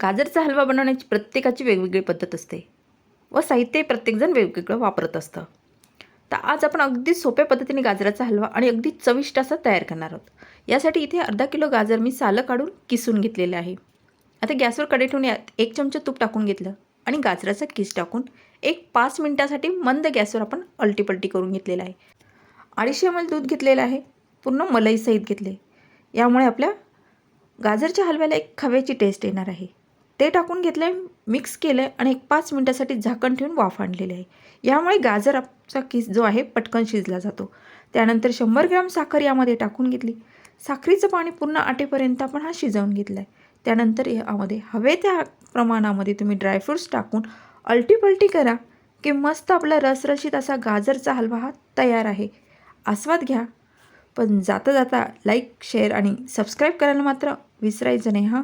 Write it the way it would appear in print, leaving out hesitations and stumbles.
गाजरचा हलवा बनवण्याची प्रत्येकाची वेगवेगळी पद्धत असते व साहित्य प्रत्येकजण वेगवेगळं वापरत असतं. तर आज आपण अगदी सोप्या पद्धतीने गाजराचा हलवा आणि अगदी चविष्ट असा तयार करणार आहोत. यासाठी इथे अर्धा किलो गाजर मी सालं काढून किसून घेतलेले आहे. आता गॅसवर कढई ठेवून यात 1 चमचा तूप टाकून घेतलं आणि गाजराचा किस टाकून एक 5 मिनिटासाठी मंद गॅसवर आपण अलटीपलटी करून घेतलेला आहे. 250 ml दूध घेतलेलं आहे, पूर्ण मलईसहित घेतले. यामुळे आपल्या गाजरच्या हलव्याला एक खव्याची टेस्ट येणार आहे. ते टाकून घेतलं आहे, मिक्स केलं आहे आणि एक 5 मिनिटासाठी झाकण ठेवून वाफ आणलेली आहे. यामुळे गाजराचा किस जो आहे पटकन शिजला जातो. त्यानंतर 100 ग्रॅम साखर यामध्ये टाकून घेतली. साखरेचं पाणी पूर्ण आटेपर्यंत आपण हा शिजवून घेतला आहे. त्यानंतर यामध्ये हवे त्या प्रमाणामध्ये तुम्ही ड्रायफ्रूट्स टाकून अलटीपलटी करा की मस्त आपला रसरशीत असा गाजरचा हलवा हा तयार आहे. आस्वाद घ्या. पण जाता जाता लाईक, शेअर आणि सबस्क्राईब करायला मात्र विसरायचं नाही हां.